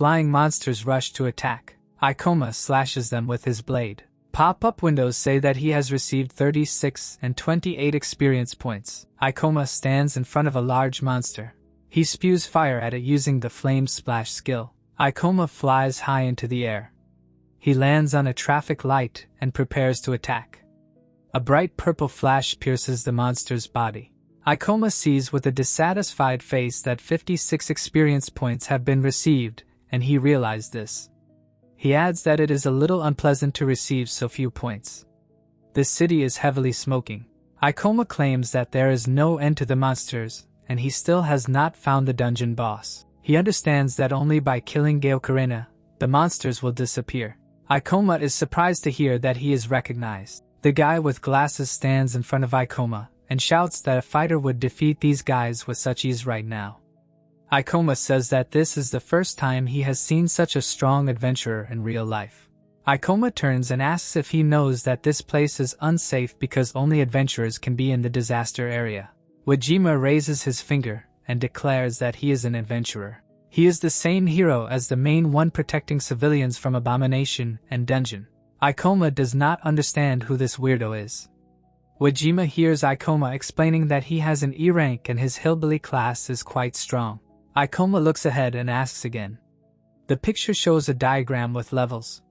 Flying monsters rush to attack. Ikoma slashes them with his blade. Pop-up windows say that he has received 36 and 28 experience points. Ikoma stands in front of a large monster. He spews fire at it using the flame splash skill. Ikoma flies high into the air. He lands on a traffic light and prepares to attack. A bright purple flash pierces the monster's body. Ikoma sees with a dissatisfied face that 56 experience points have been received, and he realized this. He adds that it is a little unpleasant to receive so few points. This city is heavily smoking. Ikoma claims that there is no end to the monsters, and he still has not found the dungeon boss. He understands that only by killing Geokarina, the monsters will disappear. Ikoma is surprised to hear that he is recognized. The guy with glasses stands in front of Ikoma and shouts that a fighter would defeat these guys with such ease right now. Ikoma says that this is the first time he has seen such a strong adventurer in real life. Ikoma turns and asks if he knows that this place is unsafe because only adventurers can be in the disaster area. Wajima raises his finger and declares that he is an adventurer. He is the same hero as the main one protecting civilians from abomination and dungeon. Ikoma does not understand who this weirdo is. Wajima hears Ikoma explaining that he has an E rank and his hillbilly class is quite strong. Ikoma looks ahead and asks again. The picture shows a diagram with levels.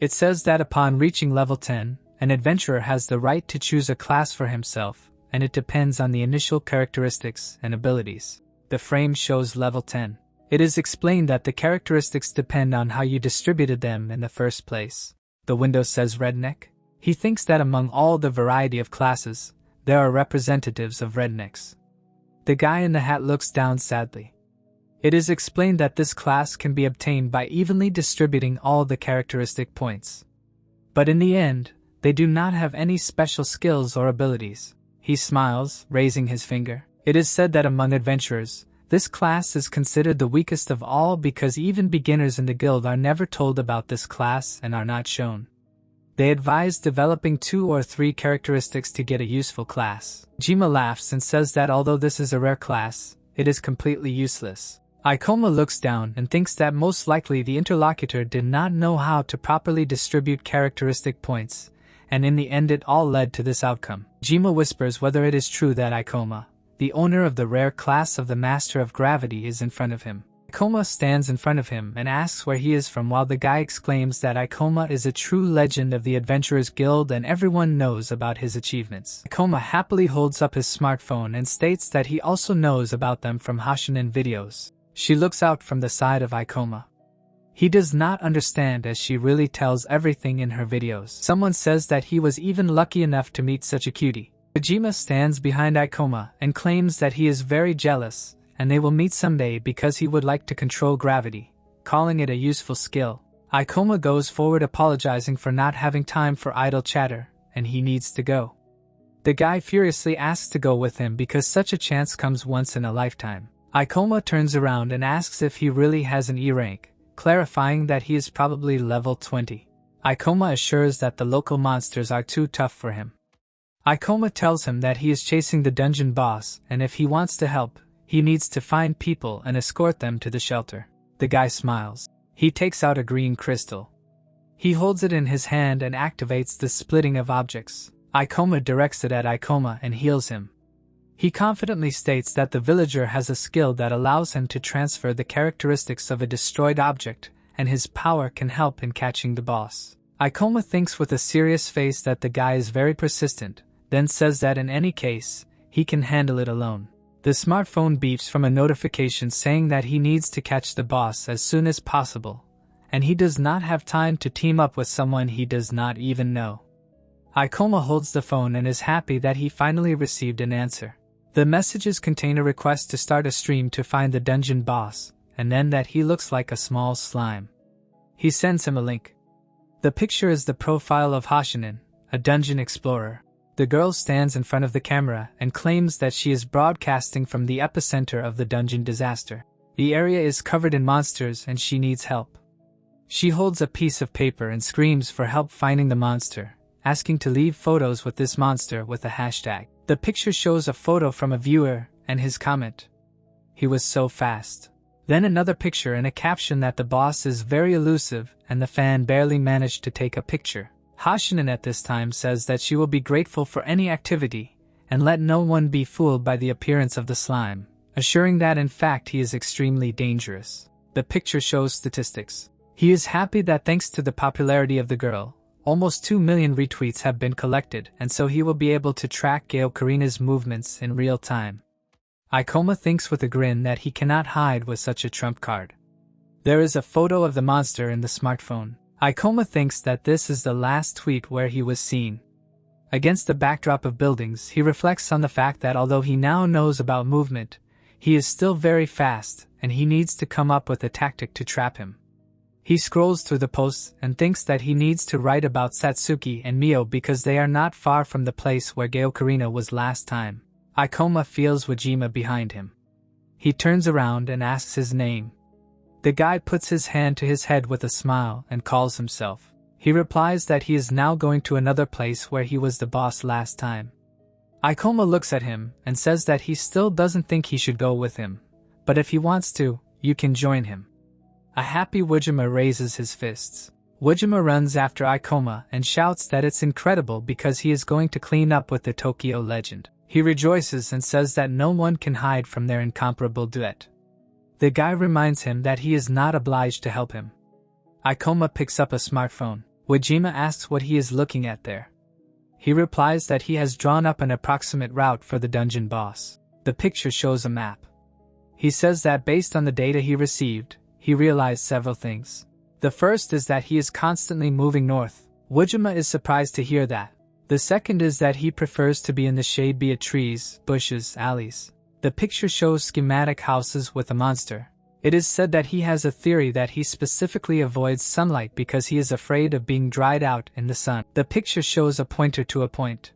It says that upon reaching level 10, an adventurer has the right to choose a class for himself, and it depends on the initial characteristics and abilities. The frame shows level 10. It is explained that the characteristics depend on how you distributed them in the first place. The window says redneck. He thinks that among all the variety of classes, there are representatives of rednecks. The guy in the hat looks down sadly. It is explained that this class can be obtained by evenly distributing all the characteristic points. But in the end, they do not have any special skills or abilities. He smiles, raising his finger. It is said that among adventurers, this class is considered the weakest of all because even beginners in the guild are never told about this class and are not shown. They advise developing 2 or 3 characteristics to get a useful class. Jima laughs and says that although this is a rare class, it is completely useless. Ikoma looks down and thinks that most likely the interlocutor did not know how to properly distribute characteristic points, and in the end it all led to this outcome. Jima whispers whether it is true that Ikoma, the owner of the rare class of the Master of Gravity, is in front of him. Ikoma stands in front of him and asks where he is from while the guy exclaims that Ikoma is a true legend of the Adventurers Guild and everyone knows about his achievements. Ikoma happily holds up his smartphone and states that he also knows about them from Hashinen videos. She looks out from the side of Ikoma. He does not understand as she really tells everything in her videos. Someone says that he was even lucky enough to meet such a cutie. Kojima stands behind Ikoma and claims that he is very jealous and they will meet someday because he would like to control gravity, calling it a useful skill. Ikoma goes forward apologizing for not having time for idle chatter, and he needs to go. The guy furiously asks to go with him because such a chance comes once in a lifetime. Ikoma turns around and asks if he really has an E rank, clarifying that he is probably level 20. Ikoma assures that the local monsters are too tough for him. Ikoma tells him that he is chasing the dungeon boss and if he wants to help, he needs to find people and escort them to the shelter. The guy smiles. He takes out a green crystal. He holds it in his hand and activates the splitting of objects. Ikoma directs it at Ikoma and heals him. He confidently states that the villager has a skill that allows him to transfer the characteristics of a destroyed object, and his power can help in catching the boss. Ikoma thinks with a serious face that the guy is very persistent, then says that in any case, he can handle it alone. The smartphone beeps from a notification saying that he needs to catch the boss as soon as possible, and he does not have time to team up with someone he does not even know. Ikoma holds the phone and is happy that he finally received an answer. The messages contain a request to start a stream to find the dungeon boss, and then that he looks like a small slime. He sends him a link. The picture is the profile of Hashinen, a dungeon explorer. The girl stands in front of the camera and claims that she is broadcasting from the epicenter of the dungeon disaster. The area is covered in monsters and she needs help. She holds a piece of paper and screams for help finding the monster, asking to leave photos with this monster with a hashtag. The picture shows a photo from a viewer and his comment. He was so fast. Then another picture and a caption that the boss is very elusive and the fan barely managed to take a picture. Hashinen at this time says that she will be grateful for any activity and let no one be fooled by the appearance of the slime, assuring that in fact he is extremely dangerous. The picture shows statistics. He is happy that thanks to the popularity of the girl, almost 2 million retweets have been collected, and so he will be able to track Gale Karina's movements in real time. Ikoma thinks with a grin that he cannot hide with such a trump card. There is a photo of the monster in the smartphone. Ikoma thinks that this is the last tweet where he was seen. Against the backdrop of buildings, he reflects on the fact that although he now knows about movement, he is still very fast and he needs to come up with a tactic to trap him. He scrolls through the posts and thinks that he needs to write about Satsuki and Mio because they are not far from the place where Gale Karina was last time. Ikoma feels Wajima behind him. He turns around and asks his name. The guy puts his hand to his head with a smile and calls himself. He replies that he is now going to another place where he was the boss last time. Ikoma looks at him and says that he still doesn't think he should go with him, but if he wants to, you can join him. A happy Wajima raises his fists. Wajima runs after Ikoma and shouts that it's incredible because he is going to clean up with the Tokyo legend. He rejoices and says that no one can hide from their incomparable duet. The guy reminds him that he is not obliged to help him. Ikoma picks up a smartphone. Wajima asks what he is looking at there. He replies that he has drawn up an approximate route for the dungeon boss. The picture shows a map. He says that based on the data he received, he realized several things. The first is that he is constantly moving north. Wajima is surprised to hear that. The second is that he prefers to be in the shade, be it trees, bushes, alleys. The picture shows schematic houses with a monster. It is said that he has a theory that he specifically avoids sunlight because he is afraid of being dried out in the sun. The picture shows a pointer to a point.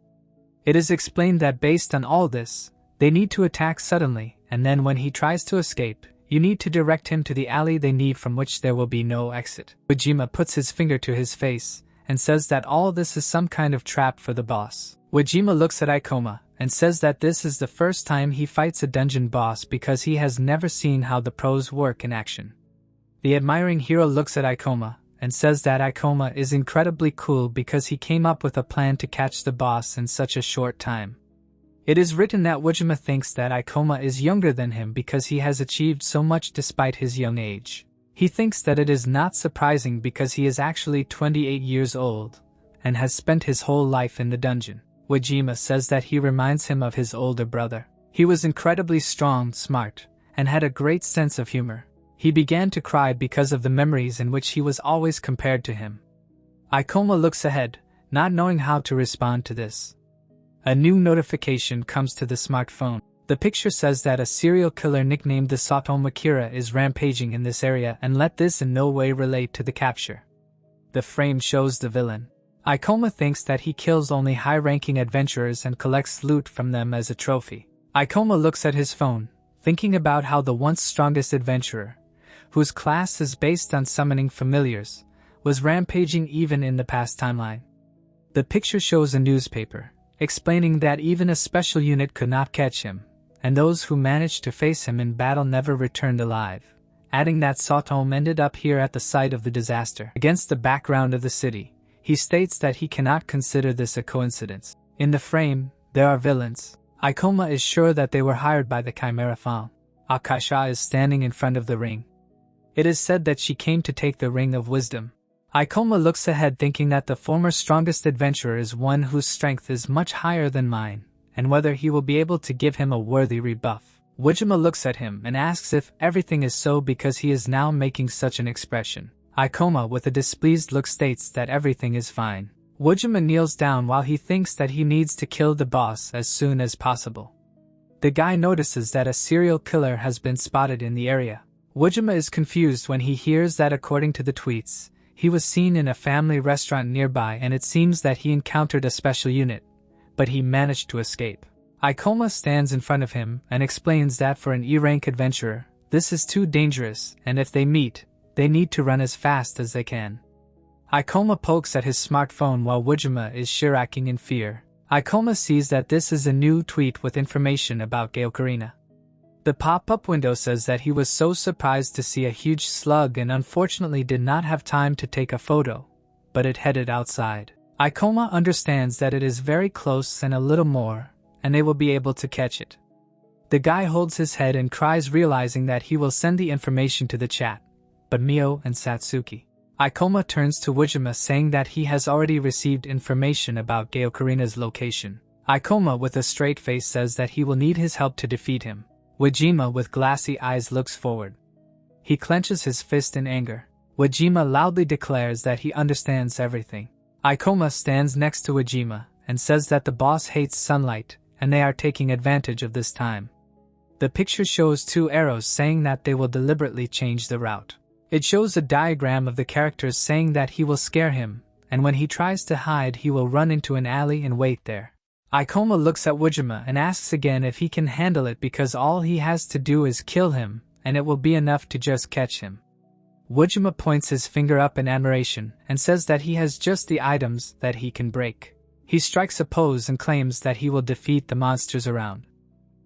It is explained that based on all this, they need to attack suddenly, and then when he tries to escape, you need to direct him to the alley they need from which there will be no exit. Wajima puts his finger to his face and says that all this is some kind of trap for the boss. Wajima looks at Ikoma and says that this is the first time he fights a dungeon boss because he has never seen how the pros work in action. The admiring hero looks at Ikoma and says that Ikoma is incredibly cool because he came up with a plan to catch the boss in such a short time. It is written that Wajima thinks that Ikoma is younger than him because he has achieved so much despite his young age. He thinks that it is not surprising because he is actually 28 years old and has spent his whole life in the dungeon. Wajima says that he reminds him of his older brother. He was incredibly strong, smart, and had a great sense of humor. He began to cry because of the memories in which he was always compared to him. Ikoma looks ahead, not knowing how to respond to this. A new notification comes to the smartphone. The picture says that a serial killer nicknamed the Satomu Kira is rampaging in this area and let this in no way relate to the capture. The frame shows the villain. Ikoma thinks that he kills only high-ranking adventurers and collects loot from them as a trophy. Ikoma looks at his phone, thinking about how the once strongest adventurer, whose class is based on summoning familiars, was rampaging even in the past timeline. The picture shows a newspaper, explaining that even a special unit could not catch him, and those who managed to face him in battle never returned alive, adding that Satomu ended up here at the site of the disaster. Against the background of the city, he states that he cannot consider this a coincidence. In the frame, there are villains. Ikoma is sure that they were hired by the Chimera Fawn. Akasha is standing in front of the ring. It is said that she came to take the Ring of Wisdom. Ikoma looks ahead thinking that the former strongest adventurer is one whose strength is much higher than mine, and whether he will be able to give him a worthy rebuff. Wajima looks at him and asks if everything is so because he is now making such an expression. Ikoma with a displeased look states that everything is fine. Wajima kneels down while he thinks that he needs to kill the boss as soon as possible. The guy notices that a serial killer has been spotted in the area. Wajima is confused when he hears that according to the tweets, he was seen in a family restaurant nearby and it seems that he encountered a special unit, but he managed to escape. Ikoma stands in front of him and explains that for an E-rank adventurer, this is too dangerous and if they meet, they need to run as fast as they can. Ikoma pokes at his smartphone while Wajima is shiracking in fear. Ikoma sees that this is a new tweet with information about Gale Karina. The pop-up window says that he was so surprised to see a huge slug and unfortunately did not have time to take a photo, but it headed outside. Ikoma understands that it is very close and a little more, and they will be able to catch it. The guy holds his head and cries, realizing that he will send the information to the chat, but Mio and Satsuki. Ikoma turns to Wujima saying that he has already received information about Gaokarina's location. Ikoma with a straight face says that he will need his help to defeat him. Wujima with glassy eyes looks forward. He clenches his fist in anger. Wujima loudly declares that he understands everything. Ikoma stands next to Wujima and says that the boss hates sunlight and they are taking advantage of this time. The picture shows two arrows saying that they will deliberately change the route. It shows a diagram of the characters saying that he will scare him, and when he tries to hide he will run into an alley and wait there. Ikoma looks at Wujima and asks again if he can handle it because all he has to do is kill him, and it will be enough to just catch him. Wujima points his finger up in admiration and says that he has just the items that he can break. He strikes a pose and claims that he will defeat the monsters around.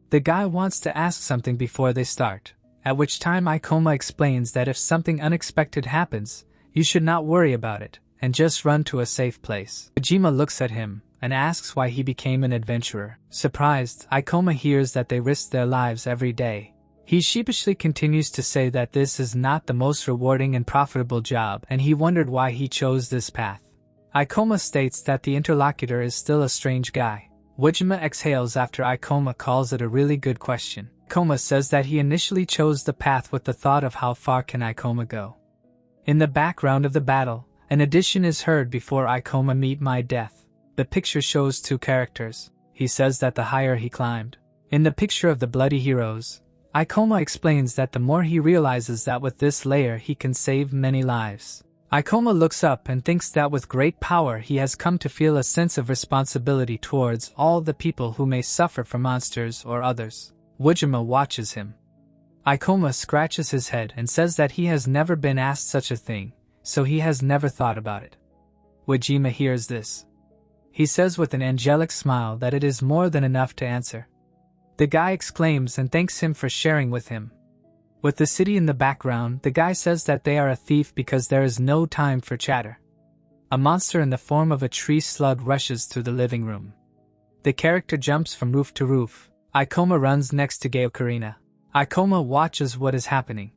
The guy wants to ask something before they start, at which time Ikoma explains that if something unexpected happens, you should not worry about it, and just run to a safe place. Wujima looks at him and asks why he became an adventurer. Surprised, Ikoma hears that they risk their lives every day. He sheepishly continues to say that this is not the most rewarding and profitable job, and he wondered why he chose this path. Ikoma states that the interlocutor is still a strange guy. Wujima exhales after Ikoma calls it a really good question. Ikoma says that he initially chose the path with the thought of how far can Ikoma go. In the background of the battle, an addition is heard before Ikoma meet my death. The picture shows two characters. He says that the higher he climbed. In the picture of the bloody heroes, Ikoma explains that the more he realizes that with this layer he can save many lives. Ikoma looks up and thinks that with great power he has come to feel a sense of responsibility towards all the people who may suffer from monsters or others. Wujima watches him. Ikoma scratches his head and says that he has never been asked such a thing, so he has never thought about it. Wujima hears this. He says with an angelic smile that it is more than enough to answer. The guy exclaims and thanks him for sharing with him. With the city in the background, the guy says that they are a thief because there is no time for chatter. A monster in the form of a tree slug rushes through the living room. The character jumps from roof to roof. Ikoma runs next to Gaokarina. Ikoma watches what is happening.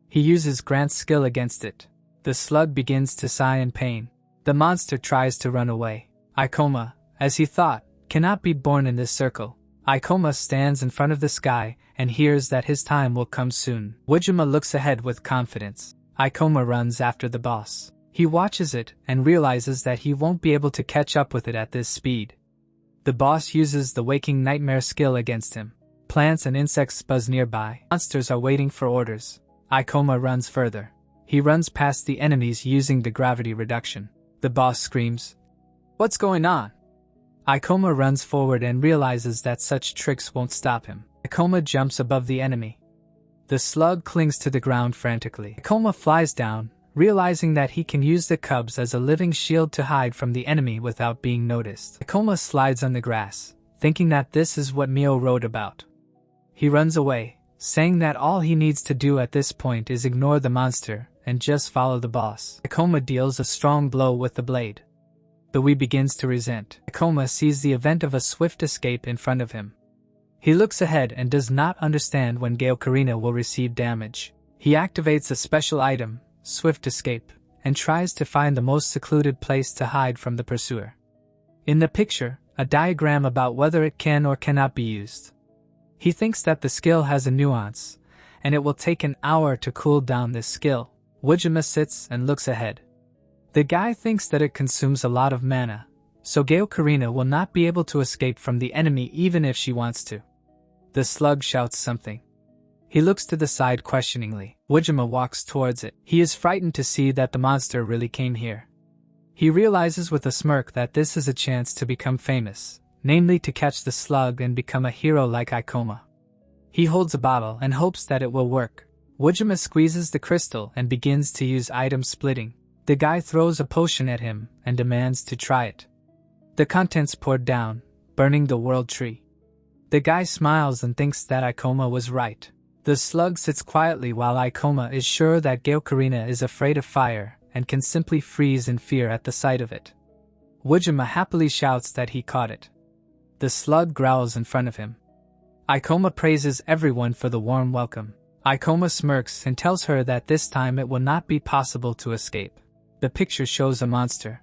He uses Grant's skill against it. The slug begins to sigh in pain. The monster tries to run away. Ikoma, as he thought, cannot be born in this circle. Ikoma stands in front of the sky and hears that his time will come soon. Wujima looks ahead with confidence. Ikoma runs after the boss. He watches it and realizes that he won't be able to catch up with it at this speed. The boss uses the waking nightmare skill against him. Plants and insects buzz nearby. Monsters are waiting for orders. Ikoma runs further. He runs past the enemies using the gravity reduction. The boss screams, "What's going on?" Ikoma runs forward and realizes that such tricks won't stop him. Ikoma jumps above the enemy. The slug clings to the ground frantically. Ikoma flies down, realizing that he can use the cubs as a living shield to hide from the enemy without being noticed. Ikoma slides on the grass, thinking that this is what Mio wrote about. He runs away, saying that all he needs to do at this point is ignore the monster and just follow the boss. Ikoma deals a strong blow with the blade. The Wii begins to resent. Ikoma sees the event of a swift escape in front of him. He looks ahead and does not understand when Gaokarina will receive damage. He activates a special item, Swift Escape, and tries to find the most secluded place to hide from the pursuer. In the picture, a diagram about whether it can or cannot be used. He thinks that the skill has a nuance, and it will take an hour to cool down this skill. Wujima sits and looks ahead. The guy thinks that it consumes a lot of mana, so Gaokarina will not be able to escape from the enemy even if she wants to. The slug shouts something. He looks to the side questioningly. Wujima walks towards it. He is frightened to see that the monster really came here. He realizes with a smirk that this is a chance to become famous, namely to catch the slug and become a hero like Ikoma. He holds a bottle and hopes that it will work. Wujima squeezes the crystal and begins to use item splitting. The guy throws a potion at him and demands to try it. The contents poured down, burning the world tree. The guy smiles and thinks that Ikoma was right. The slug sits quietly while Ikoma is sure that Geokarina is afraid of fire and can simply freeze in fear at the sight of it. Wujima happily shouts that he caught it. The slug growls in front of him. Ikoma praises everyone for the warm welcome. Ikoma smirks and tells her that this time it will not be possible to escape. The picture shows a monster.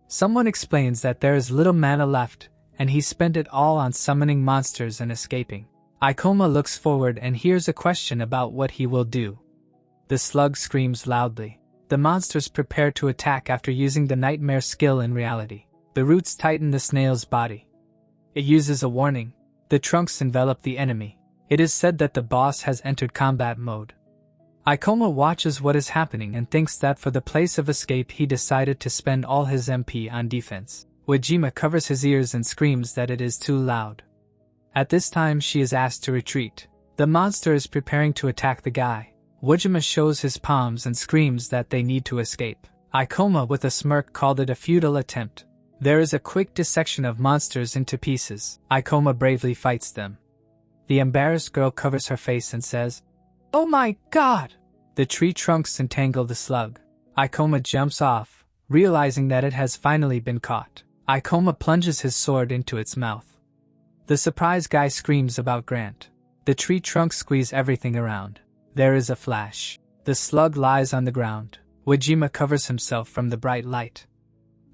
Someone explains that there is little mana left, and he spent it all on summoning monsters and escaping. Ikoma looks forward and hears a question about what he will do. The slug screams loudly. The monsters prepare to attack after using the nightmare skill in reality. The roots tighten the snail's body. It uses a warning. The trunks envelop the enemy. It is said that the boss has entered combat mode. Ikoma watches what is happening and thinks that for the place of escape he decided to spend all his MP on defense. Wajima covers his ears and screams that it is too loud. At this time she is asked to retreat. The monster is preparing to attack the guy. Wajima shows his palms and screams that they need to escape. Ikoma with a smirk called it a futile attempt. There is a quick dissection of monsters into pieces. Ikoma bravely fights them. The embarrassed girl covers her face and says, "Oh my god!" The tree trunks entangle the slug. Ikoma jumps off, realizing that it has finally been caught. Ikoma plunges his sword into its mouth. The surprised guy screams about Grant. The tree trunks squeeze everything around. There is a flash. The slug lies on the ground. Wajima covers himself from the bright light.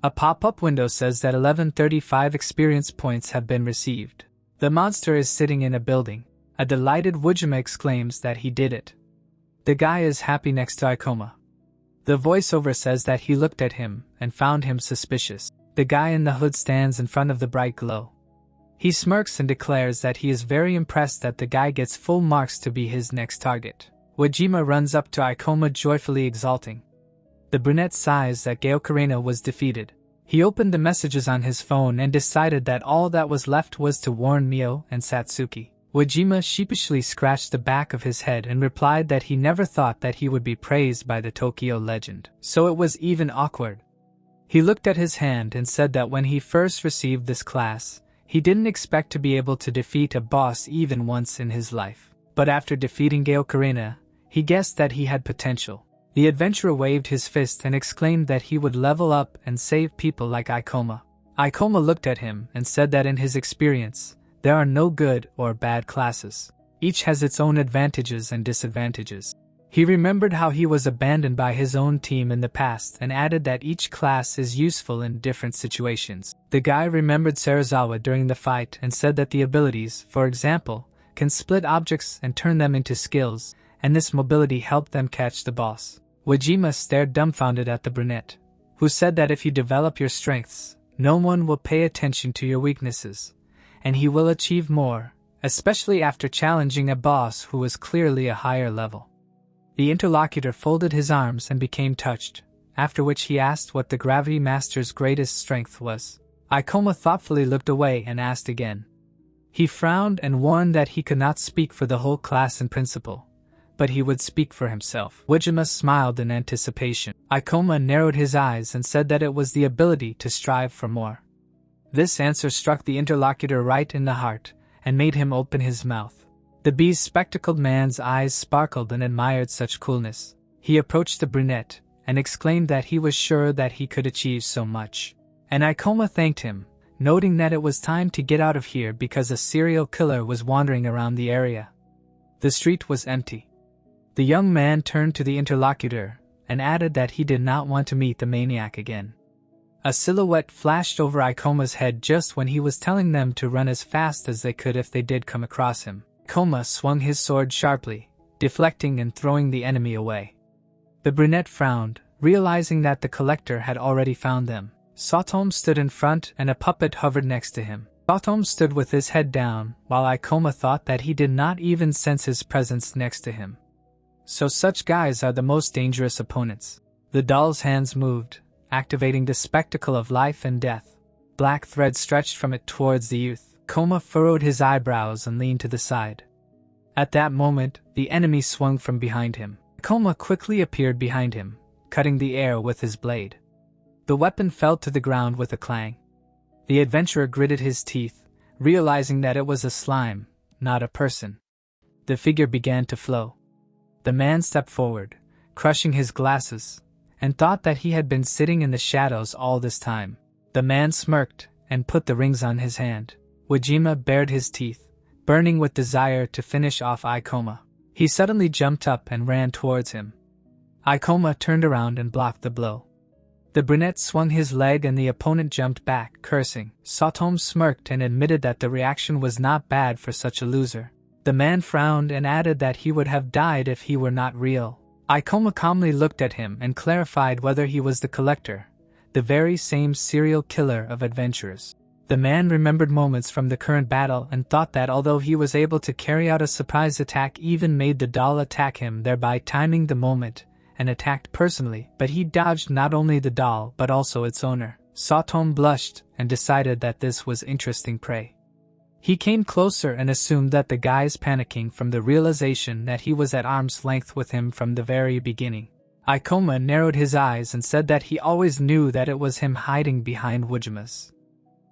A pop-up window says that 1135 experience points have been received. The monster is sitting in a building. A delighted Wajima exclaims that he did it. The guy is happy next to Ikoma. The voiceover says that he looked at him and found him suspicious. The guy in the hood stands in front of the bright glow. He smirks and declares that he is very impressed that the guy gets full marks to be his next target. Wajima runs up to Ikoma joyfully exulting. The brunette sighs that Geokarina was defeated. He opened the messages on his phone and decided that all that was left was to warn Mio and Satsuki. Wajima sheepishly scratched the back of his head and replied that he never thought that he would be praised by the Tokyo legend. So it was even awkward. He looked at his hand and said that when he first received this class, he didn't expect to be able to defeat a boss even once in his life. But after defeating Geokarina, he guessed that he had potential. The adventurer waved his fist and exclaimed that he would level up and save people like Ikoma. Ikoma looked at him and said that in his experience, there are no good or bad classes. Each has its own advantages and disadvantages. He remembered how he was abandoned by his own team in the past and added that each class is useful in different situations. The guy remembered Serizawa during the fight and said that the abilities, for example, can split objects and turn them into skills, and this mobility helped them catch the boss. Wajima stared dumbfounded at the brunette, who said that if you develop your strengths, no one will pay attention to your weaknesses, and he will achieve more, especially after challenging a boss who was clearly a higher level. The interlocutor folded his arms and became touched, after which he asked what the Gravity Master's greatest strength was. Ikoma thoughtfully looked away and asked again. He frowned and warned that he could not speak for the whole class in principle, but he would speak for himself. Wajima smiled in anticipation. Ikoma narrowed his eyes and said that it was the ability to strive for more. This answer struck the interlocutor right in the heart and made him open his mouth. The bespectacled man's eyes sparkled and admired such coolness. He approached the brunette and exclaimed that he was sure that he could achieve so much. And Ikoma thanked him, noting that it was time to get out of here because a serial killer was wandering around the area. The street was empty. The young man turned to the interlocutor and added that he did not want to meet the maniac again. A silhouette flashed over Ikoma's head just when he was telling them to run as fast as they could if they did come across him. Ikoma swung his sword sharply, deflecting and throwing the enemy away. The brunette frowned, realizing that the collector had already found them. Satom stood in front and a puppet hovered next to him. Satom stood with his head down, while Ikoma thought that he did not even sense his presence next to him. So such guys are the most dangerous opponents. The doll's hands moved, activating the spectacle of life and death. Black thread stretched from it towards the youth. Ikoma furrowed his eyebrows and leaned to the side. At that moment, the enemy swung from behind him. Ikoma quickly appeared behind him, cutting the air with his blade. The weapon fell to the ground with a clang. The adventurer gritted his teeth, realizing that it was a slime, not a person. The figure began to flow. The man stepped forward, crushing his glasses, and thought that he had been sitting in the shadows all this time. The man smirked and put the rings on his hand. Wajima bared his teeth, burning with desire to finish off Ikoma. He suddenly jumped up and ran towards him. Ikoma turned around and blocked the blow. The brunette swung his leg and the opponent jumped back, cursing. Satomu smirked and admitted that the reaction was not bad for such a loser. The man frowned and added that he would have died if he were not real. Ikoma calmly looked at him and clarified whether he was the collector, the very same serial killer of adventurers. The man remembered moments from the current battle and thought that although he was able to carry out a surprise attack, even made the doll attack him, thereby timing the moment, and attacked personally, but he dodged not only the doll but also its owner. Satomu blushed and decided that this was interesting prey. He came closer and assumed that the guy's panicking from the realization that he was at arm's length with him from the very beginning. Ikoma narrowed his eyes and said that he always knew that it was him hiding behind Wajima's.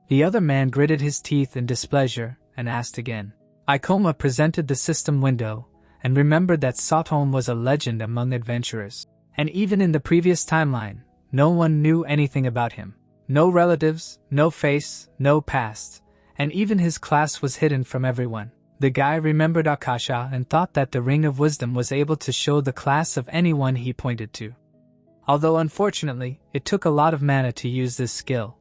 The other man gritted his teeth in displeasure and asked again. Ikoma presented the system window and remembered that Satomu was a legend among adventurers. And even in the previous timeline, no one knew anything about him. No relatives, no face, no past, and even his class was hidden from everyone. The guy remembered Akasha and thought that the Ring of Wisdom was able to show the class of anyone he pointed to. Although unfortunately, it took a lot of mana to use this skill.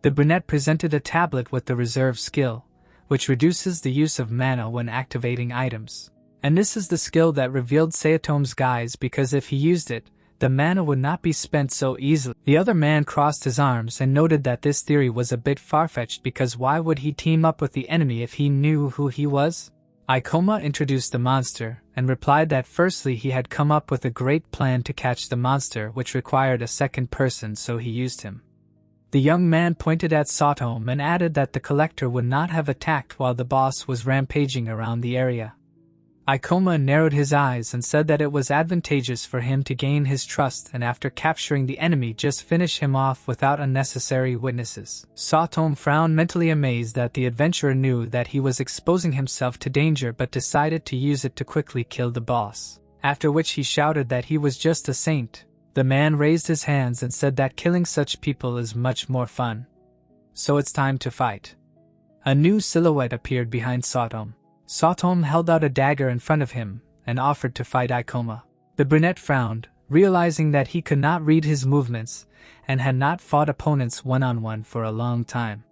The brunette presented a tablet with the reserve skill, which reduces the use of mana when activating items. And this is the skill that revealed Satomu's guise, because if he used it, the mana would not be spent so easily. The other man crossed his arms and noted that this theory was a bit far-fetched, because why would he team up with the enemy if he knew who he was? Ikoma introduced the monster and replied that firstly he had come up with a great plan to catch the monster, which required a second person, so he used him. The young man pointed at Satomu and added that the collector would not have attacked while the boss was rampaging around the area. Ikoma narrowed his eyes and said that it was advantageous for him to gain his trust and after capturing the enemy just finish him off without unnecessary witnesses. Satomu frowned, mentally amazed that the adventurer knew that he was exposing himself to danger but decided to use it to quickly kill the boss, after which he shouted that he was just a saint. The man raised his hands and said that killing such people is much more fun. So it's time to fight. A new silhouette appeared behind Satomu. Satomu held out a dagger in front of him and offered to fight Ikoma. The brunette frowned, realizing that he could not read his movements and had not fought opponents one-on-one for a long time.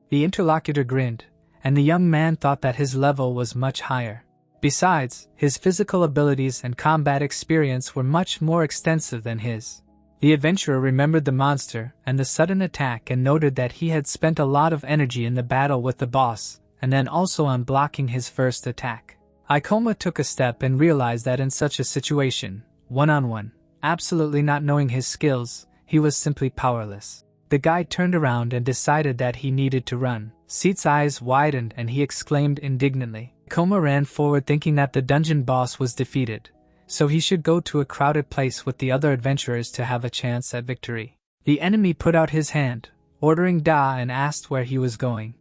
The interlocutor grinned, and the young man thought that his level was much higher. Besides, his physical abilities and combat experience were much more extensive than his. The adventurer remembered the monster and the sudden attack and noted that he had spent a lot of energy in the battle with the boss, and then also on blocking his first attack. Ikoma took a step and realized that in such a situation, one-on-one, absolutely not knowing his skills, he was simply powerless. The guy turned around and decided that he needed to run. Seat's eyes widened and he exclaimed indignantly. Ikoma ran forward thinking that the dungeon boss was defeated, so he should go to a crowded place with the other adventurers to have a chance at victory. The enemy put out his hand, ordering Da, and asked where he was going.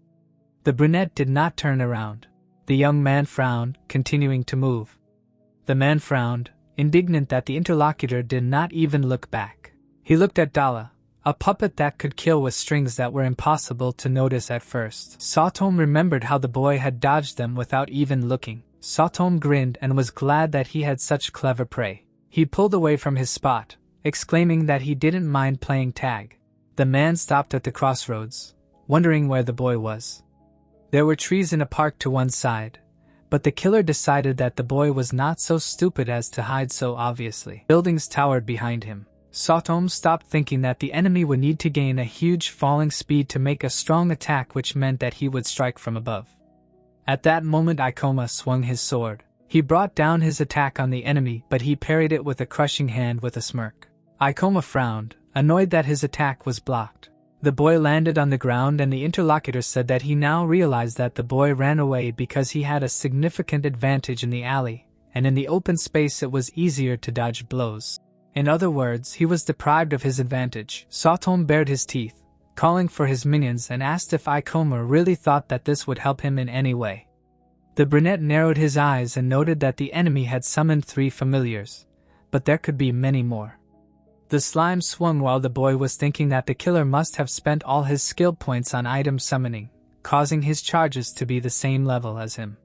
The brunette did not turn around. The young man frowned, continuing to move. The man frowned, indignant that the interlocutor did not even look back. He looked at Dala, a puppet that could kill with strings that were impossible to notice at first. Satomu remembered how the boy had dodged them without even looking. Satomu grinned and was glad that he had such clever prey. He pulled away from his spot, exclaiming that he didn't mind playing tag. The man stopped at the crossroads, wondering where the boy was. There were trees in a park to one side, but the killer decided that the boy was not so stupid as to hide so obviously. Buildings towered behind him. Satomu stopped thinking that the enemy would need to gain a huge falling speed to make a strong attack, which meant that he would strike from above. At that moment Ikoma swung his sword. He brought down his attack on the enemy, but he parried it with a crushing hand with a smirk. Ikoma frowned, annoyed that his attack was blocked. The boy landed on the ground and the interlocutor said that he now realized that the boy ran away because he had a significant advantage in the alley, and in the open space it was easier to dodge blows. In other words, he was deprived of his advantage. Satomu bared his teeth, calling for his minions and asked if Ikoma really thought that this would help him in any way. The brunette narrowed his eyes and noted that the enemy had summoned 3 familiars, but there could be many more. The slime swung while the boy was thinking that the killer must have spent all his skill points on item summoning, causing his charges to be the same level as him.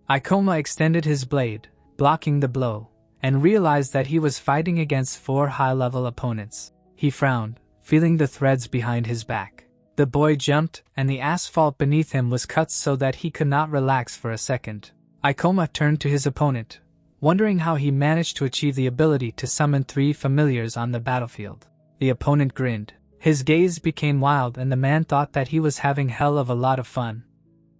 Ikoma extended his blade, blocking the blow, and realized that he was fighting against 4 high-level opponents. He frowned, feeling the threads behind his back. The boy jumped, and the asphalt beneath him was cut so that he could not relax for a second. Ikoma turned to his opponent, wondering how he managed to achieve the ability to summon 3 familiars on the battlefield. The opponent grinned. His gaze became wild and the man thought that he was having hell of a lot of fun.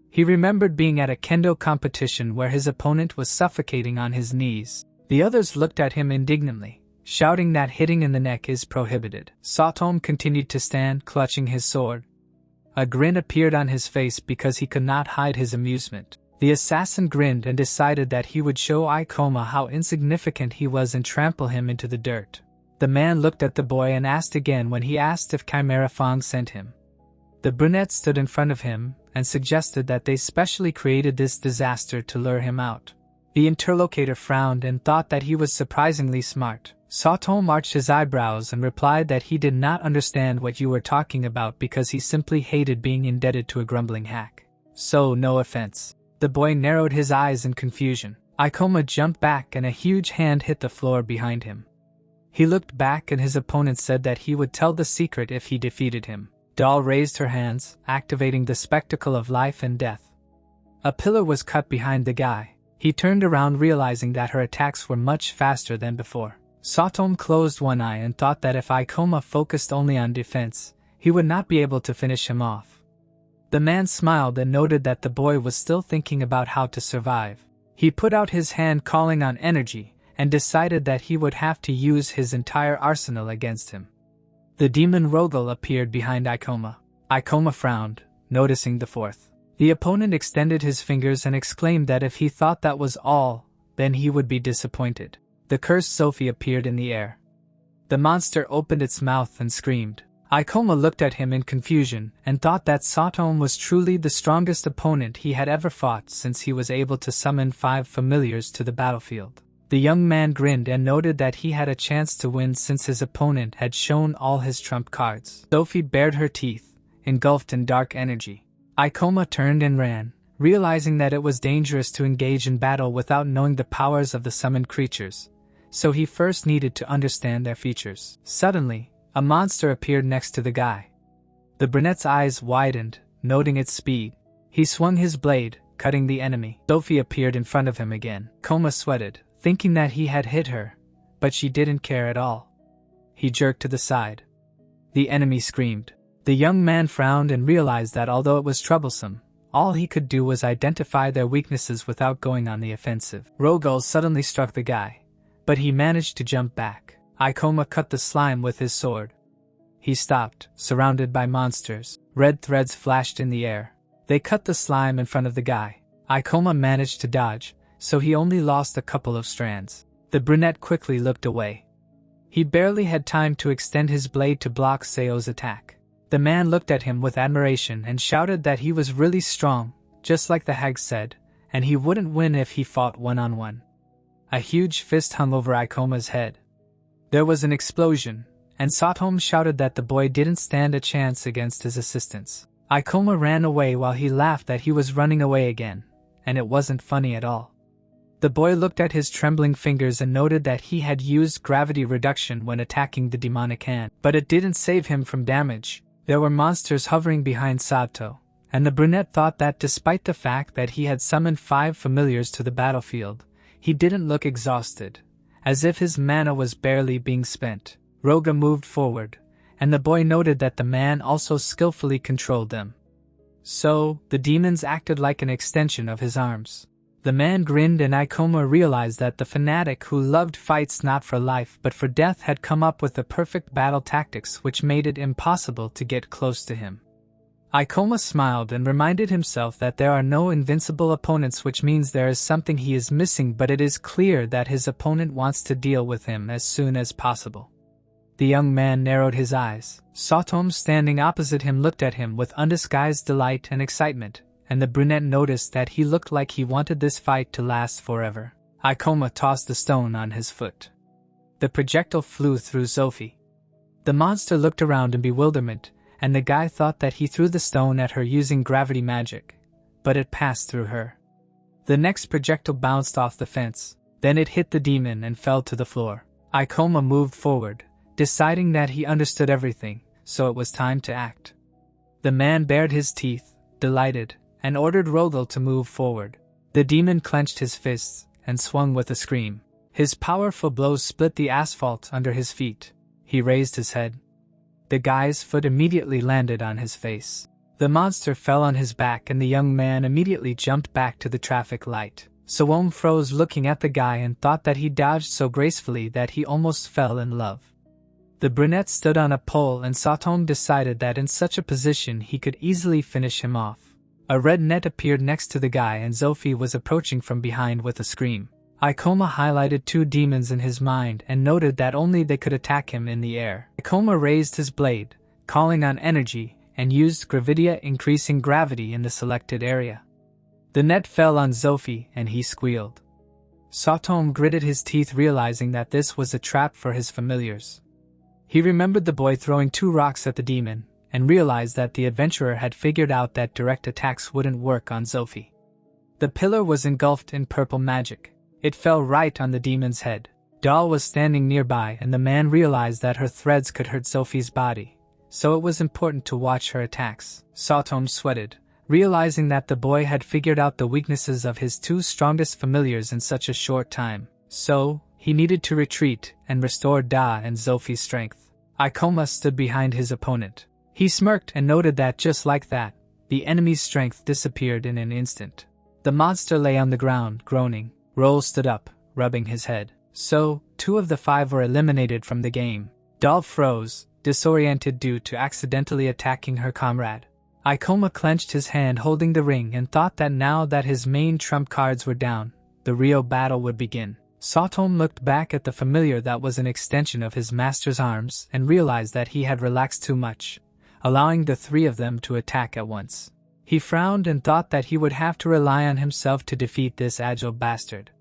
He remembered being at a kendo competition where his opponent was suffocating on his knees. The others looked at him indignantly, shouting that hitting in the neck is prohibited. Satomu continued to stand, clutching his sword. A grin appeared on his face because he could not hide his amusement. The assassin grinned and decided that he would show Ikoma how insignificant he was and trample him into the dirt. The man looked at the boy and asked again when he asked if Chimera Fong sent him. The brunette stood in front of him and suggested that they specially created this disaster to lure him out. The interlocutor frowned and thought that he was surprisingly smart. Satomu arched his eyebrows and replied that he did not understand what you were talking about because he simply hated being indebted to a grumbling hack. So, no offense. The boy narrowed his eyes in confusion. Ikoma jumped back and a huge hand hit the floor behind him. He looked back and his opponent said that he would tell the secret if he defeated him. Doll raised her hands, activating the spectacle of life and death. A pillar was cut behind the guy. He turned around realizing that her attacks were much faster than before. Satomu closed one eye and thought that if Ikoma focused only on defense, he would not be able to finish him off. The man smiled and noted that the boy was still thinking about how to survive. He put out his hand calling on energy and decided that he would have to use his entire arsenal against him. The demon Rogel appeared behind Ikoma. Ikoma frowned, noticing the 4th. The opponent extended his fingers and exclaimed that if he thought that was all, then he would be disappointed. The cursed Sophie appeared in the air. The monster opened its mouth and screamed. Ikoma looked at him in confusion and thought that Satomu was truly the strongest opponent he had ever fought since he was able to summon 5 familiars to the battlefield. The young man grinned and noted that he had a chance to win since his opponent had shown all his trump cards. Sophie bared her teeth, engulfed in dark energy. Ikoma turned and ran, realizing that it was dangerous to engage in battle without knowing the powers of the summoned creatures, so he first needed to understand their features. Suddenly, a monster appeared next to the guy. The brunette's eyes widened, noting its speed. He swung his blade, cutting the enemy. Sophie appeared in front of him again. Ikoma sweated, thinking that he had hit her, but she didn't care at all. He jerked to the side. The enemy screamed. The young man frowned and realized that although it was troublesome, all he could do was identify their weaknesses without going on the offensive. Rogel suddenly struck the guy, but he managed to jump back. Ikoma cut the slime with his sword. He stopped, surrounded by monsters. Red threads flashed in the air. They cut the slime in front of the guy. Ikoma managed to dodge, so he only lost a couple of strands. The brunette quickly looked away. He barely had time to extend his blade to block Seo's attack. The man looked at him with admiration and shouted that he was really strong, just like the hag said, and he wouldn't win if he fought one-on-one. A huge fist hung over Ikoma's head. There was an explosion, and Satomu shouted that the boy didn't stand a chance against his assistants. Ikoma ran away while he laughed that he was running away again, and it wasn't funny at all. The boy looked at his trembling fingers and noted that he had used gravity reduction when attacking the demonic hand, but it didn't save him from damage. There were monsters hovering behind Sato, and the brunette thought that despite the fact that he had summoned 5 familiars to the battlefield, he didn't look exhausted, as if his mana was barely being spent. Roga moved forward, and the boy noted that the man also skillfully controlled them. So, the demons acted like an extension of his arms. The man grinned and Ikoma realized that the fanatic who loved fights not for life but for death had come up with the perfect battle tactics which made it impossible to get close to him. Ikoma smiled and reminded himself that there are no invincible opponents, which means there is something he is missing, but it is clear that his opponent wants to deal with him as soon as possible. The young man narrowed his eyes. Satom standing opposite him looked at him with undisguised delight and excitement, and the brunette noticed that he looked like he wanted this fight to last forever. Ikoma tossed the stone on his foot. The projectile flew through Sophie. The monster looked around in bewilderment, and the guy thought that he threw the stone at her using gravity magic, but it passed through her. The next projectile bounced off the fence, then it hit the demon and fell to the floor. Ikoma moved forward, deciding that he understood everything, so it was time to act. The man bared his teeth, delighted, and ordered Rogel to move forward. The demon clenched his fists and swung with a scream. His powerful blows split the asphalt under his feet. He raised his head. The guy's foot immediately landed on his face. The monster fell on his back and the young man immediately jumped back to the traffic light. Soom froze looking at the guy and thought that he dodged so gracefully that he almost fell in love. The brunette stood on a pole and Satom decided that in such a position he could easily finish him off. A red net appeared next to the guy and Sophie was approaching from behind with a scream. Ikoma highlighted two demons in his mind and noted that only they could attack him in the air. Ikoma raised his blade, calling on energy, and used Gravidia increasing gravity in the selected area. The net fell on Sophie and he squealed. Satom gritted his teeth realizing that this was a trap for his familiars. He remembered the boy throwing 2 rocks at the demon, and realized that the adventurer had figured out that direct attacks wouldn't work on Sophie. The pillar was engulfed in purple magic. It fell right on the demon's head. Doll was standing nearby and the man realized that her threads could hurt Sophie's body, so it was important to watch her attacks. Satom sweated, realizing that the boy had figured out the weaknesses of his 2 strongest familiars in such a short time. So, he needed to retreat and restore Da and Sophie's strength. Ikoma stood behind his opponent. He smirked and noted that just like that, the enemy's strength disappeared in an instant. The monster lay on the ground, groaning. Roll stood up, rubbing his head. So, 2 of the 5 were eliminated from the game. Doll froze, disoriented due to accidentally attacking her comrade. Ikoma clenched his hand holding the ring and thought that now that his main trump cards were down, the real battle would begin. Satom looked back at the familiar that was an extension of his master's arms and realized that he had relaxed too much, allowing the 3 of them to attack at once. He frowned and thought that he would have to rely on himself to defeat this agile bastard.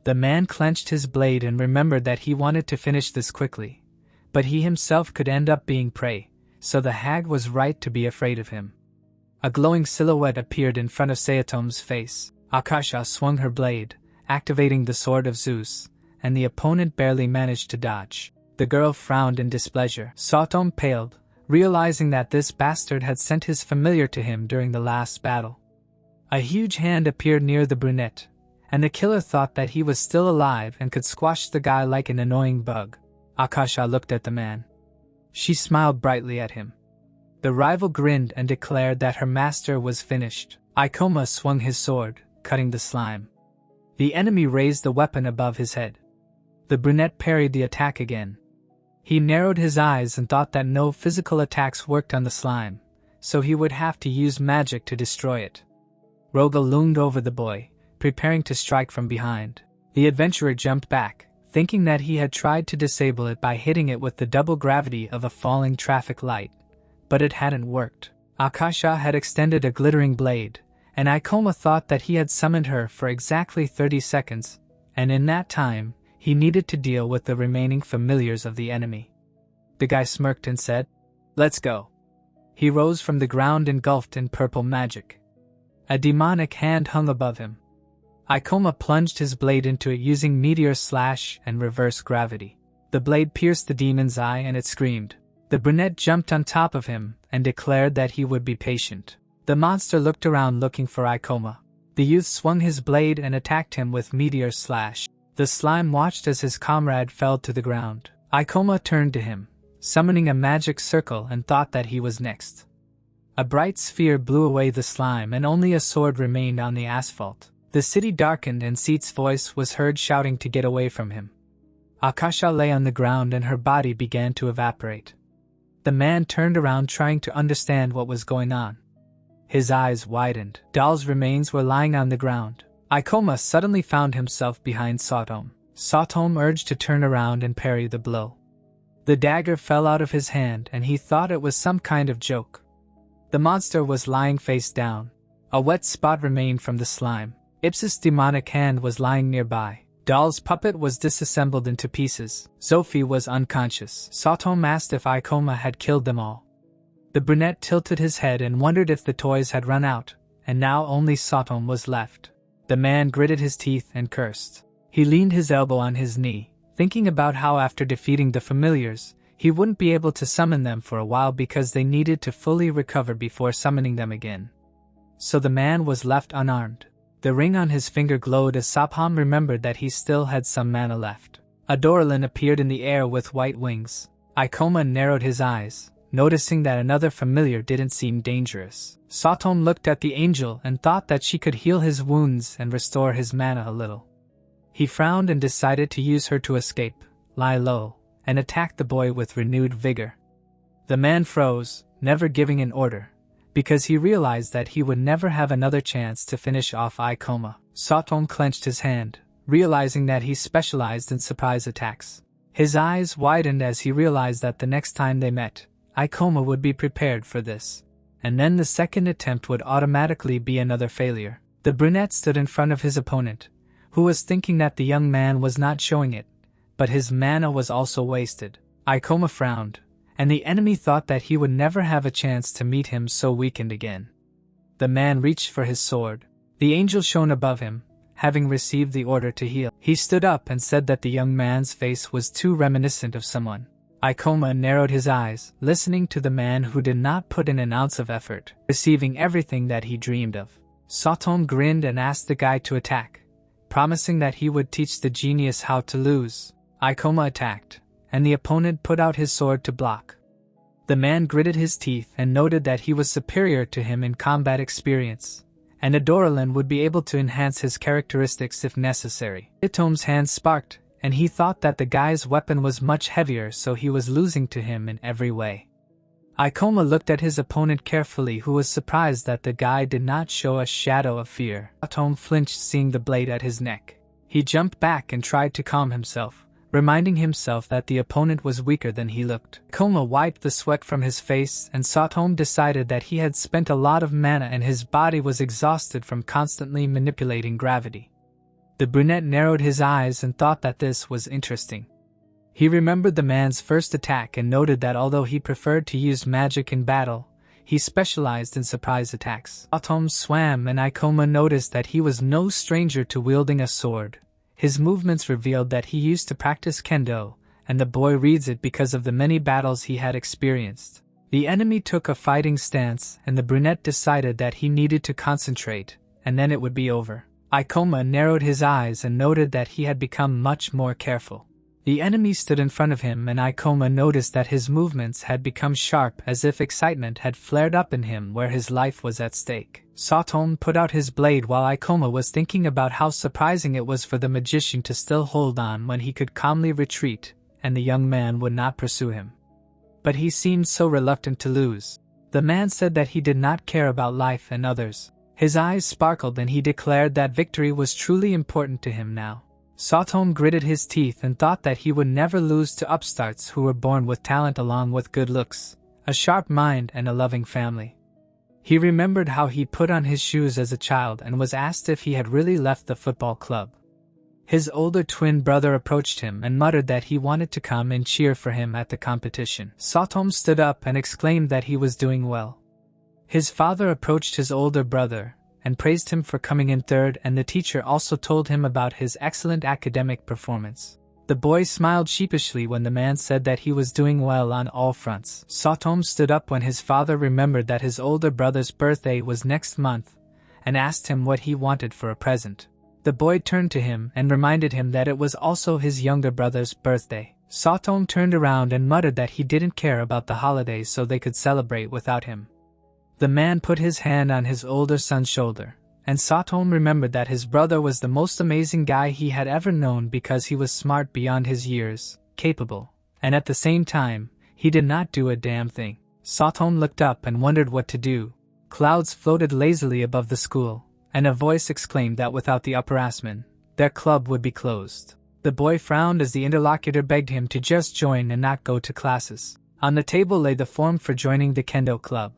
The man clenched his blade and remembered that he wanted to finish this quickly, but he himself could end up being prey, so the hag was right to be afraid of him. A glowing silhouette appeared in front of Satom's face. Akasha swung her blade, activating the sword of Zeus, and the opponent barely managed to dodge. The girl frowned in displeasure. Satom paled, realizing that this bastard had sent his familiar to him during the last battle. A huge hand appeared near the brunette, and the killer thought that he was still alive and could squash the guy like an annoying bug. Akasha looked at the man. She smiled brightly at him. The rival grinned and declared that her master was finished. Ikoma swung his sword, cutting the slime. The enemy raised the weapon above his head. The brunette parried the attack again. He narrowed his eyes and thought that no physical attacks worked on the slime, so he would have to use magic to destroy it. Rogel loomed over the boy, preparing to strike from behind. The adventurer jumped back, thinking that he had tried to disable it by hitting it with the double gravity of a falling traffic light, but it hadn't worked. Akasha had extended a glittering blade, and Ikoma thought that he had summoned her for exactly 30 seconds, and in that time, he needed to deal with the remaining familiars of the enemy. The guy smirked and said, "Let's go." He rose from the ground engulfed in purple magic. A demonic hand hung above him. Ikoma plunged his blade into it using meteor slash and reverse gravity. The blade pierced the demon's eye and it screamed. The brunette jumped on top of him and declared that he would be patient. The monster looked around looking for Ikoma. The youth swung his blade and attacked him with meteor slash. The slime watched as his comrade fell to the ground. Ikoma turned to him, summoning a magic circle and thought that he was next. A bright sphere blew away the slime and only a sword remained on the asphalt. The city darkened and Seat's voice was heard shouting to get away from him. Akasha lay on the ground and her body began to evaporate. The man turned around trying to understand what was going on. His eyes widened. Doll's remains were lying on the ground. Ikoma suddenly found himself behind Satom. Satom urged to turn around and parry the blow. The dagger fell out of his hand and he thought it was some kind of joke. The monster was lying face down. A wet spot remained from the slime. Ipsis' demonic hand was lying nearby. Doll's puppet was disassembled into pieces. Sophie was unconscious. Satom asked if Ikoma had killed them all. The brunette tilted his head and wondered if the toys had run out, and now only Satom was left. The man gritted his teeth and cursed. He leaned his elbow on his knee, thinking about how after defeating the familiars, he wouldn't be able to summon them for a while because they needed to fully recover before summoning them again. So the man was left unarmed. The ring on his finger glowed as Sapham remembered that he still had some mana left. A Dorlin appeared in the air with white wings. Ikoma narrowed his eyes, noticing that another familiar didn't seem dangerous. Satom looked at the angel and thought that she could heal his wounds and restore his mana a little. He frowned and decided to use her to escape, lie low, and attack the boy with renewed vigor. The man froze, never giving an order, because he realized that he would never have another chance to finish off Ikoma. Satom clenched his hand, realizing that he specialized in surprise attacks. His eyes widened as he realized that the next time they met, Ikoma would be prepared for this. And then the second attempt would automatically be another failure. The brunette stood in front of his opponent, who was thinking that the young man was not showing it, but his mana was also wasted. Ikoma frowned, and the enemy thought that he would never have a chance to meet him so weakened again. The man reached for his sword. The angel shone above him, having received the order to heal. He stood up and said that the young man's face was too reminiscent of someone. Ikoma narrowed his eyes, listening to the man who did not put in an ounce of effort, receiving everything that he dreamed of. Satom grinned and asked the guy to attack, promising that he would teach the genius how to lose. Ikoma attacked, and the opponent put out his sword to block. The man gritted his teeth and noted that he was superior to him in combat experience, and Adoralin would be able to enhance his characteristics if necessary. Itom's hand sparked, and he thought that the guy's weapon was much heavier, so he was losing to him in every way. Ikoma looked at his opponent carefully, who was surprised that the guy did not show a shadow of fear. Itom flinched seeing the blade at his neck. He jumped back and tried to calm himself, reminding himself that the opponent was weaker than he looked. Ikoma wiped the sweat from his face, and Satom decided that he had spent a lot of mana and his body was exhausted from constantly manipulating gravity. The brunette narrowed his eyes and thought that this was interesting. He remembered the man's first attack and noted that although he preferred to use magic in battle, he specialized in surprise attacks. Satom swam and Ikoma noticed that he was no stranger to wielding a sword. His movements revealed that he used to practice kendo, and the boy reads it because of the many battles he had experienced. The enemy took a fighting stance and the brunette decided that he needed to concentrate, and then it would be over. Ikoma narrowed his eyes and noted that he had become much more careful. The enemy stood in front of him and Ikoma noticed that his movements had become sharp as if excitement had flared up in him where his life was at stake. Satom put out his blade while Ikoma was thinking about how surprising it was for the magician to still hold on when he could calmly retreat and the young man would not pursue him. But he seemed so reluctant to lose. The man said that he did not care about life and others. His eyes sparkled and he declared that victory was truly important to him now. Satom gritted his teeth and thought that he would never lose to upstarts who were born with talent along with good looks, a sharp mind and a loving family. He remembered how he put on his shoes as a child and was asked if he had really left the football club. His older twin brother approached him and muttered that he wanted to come and cheer for him at the competition. Satom stood up and exclaimed that he was doing well. His father approached his older brother and praised him for coming in third, and the teacher also told him about his excellent academic performance. The boy smiled sheepishly when the man said that he was doing well on all fronts. Satom stood up when his father remembered that his older brother's birthday was next month and asked him what he wanted for a present. The boy turned to him and reminded him that it was also his younger brother's birthday. Satom turned around and muttered that he didn't care about the holidays so they could celebrate without him. The man put his hand on his older son's shoulder, and Satom remembered that his brother was the most amazing guy he had ever known because he was smart beyond his years, capable, and at the same time, he did not do a damn thing. Satom looked up and wondered what to do. Clouds floated lazily above the school, and a voice exclaimed that without the upperclassmen, their club would be closed. The boy frowned as the interlocutor begged him to just join and not go to classes. On the table lay the form for joining the kendo club,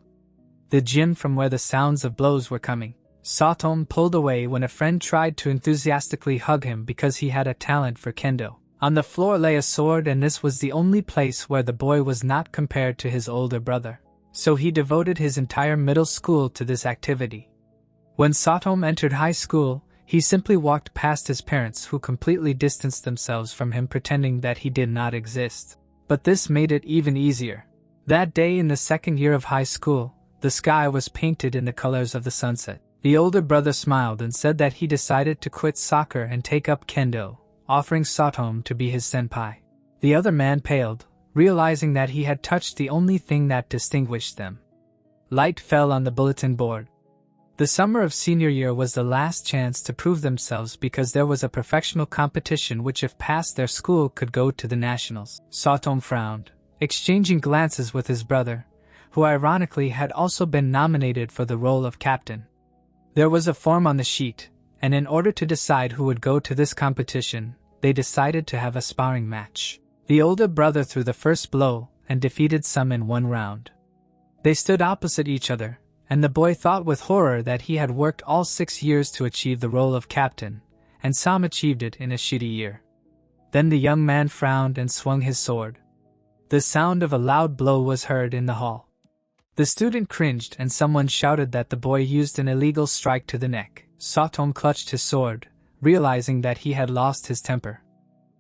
the gym from where the sounds of blows were coming. Satom pulled away when a friend tried to enthusiastically hug him because he had a talent for kendo. On the floor lay a sword, and this was the only place where the boy was not compared to his older brother. So he devoted his entire middle school to this activity. When Satom entered high school, he simply walked past his parents, who completely distanced themselves from him, pretending that he did not exist. But this made it even easier. That day in the second year of high school, the sky was painted in the colors of the sunset. The older brother smiled and said that he decided to quit soccer and take up kendo, offering Satom to be his senpai. The other man paled, realizing that he had touched the only thing that distinguished them. Light fell on the bulletin board. The summer of senior year was the last chance to prove themselves, because there was a professional competition which, if passed, their school could go to the nationals. Satom frowned, exchanging glances with his brother, who ironically had also been nominated for the role of captain. There was a form on the sheet, and in order to decide who would go to this competition, they decided to have a sparring match. The older brother threw the first blow and defeated Sam in one round. They stood opposite each other, and the boy thought with horror that he had worked all 6 years to achieve the role of captain, and Sam achieved it in a shitty year. Then the young man frowned and swung his sword. The sound of a loud blow was heard in the hall. The student cringed and someone shouted that the boy used an illegal strike to the neck. Satom clutched his sword, realizing that he had lost his temper.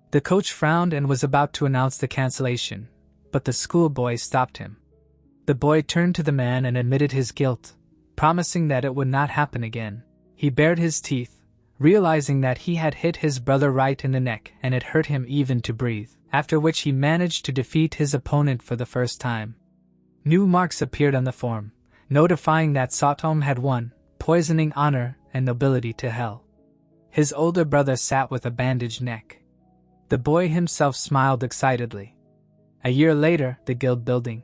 The coach frowned and was about to announce the cancellation, but the schoolboy stopped him. The boy turned to the man and admitted his guilt, promising that it would not happen again. He bared his teeth, realizing that he had hit his brother right in the neck and it hurt him even to breathe, after which he managed to defeat his opponent for the first time. New marks appeared on the form, notifying that Satom had won, poisoning honor and nobility to hell. His older brother sat with a bandaged neck. The boy himself smiled excitedly. A year later, the guild building.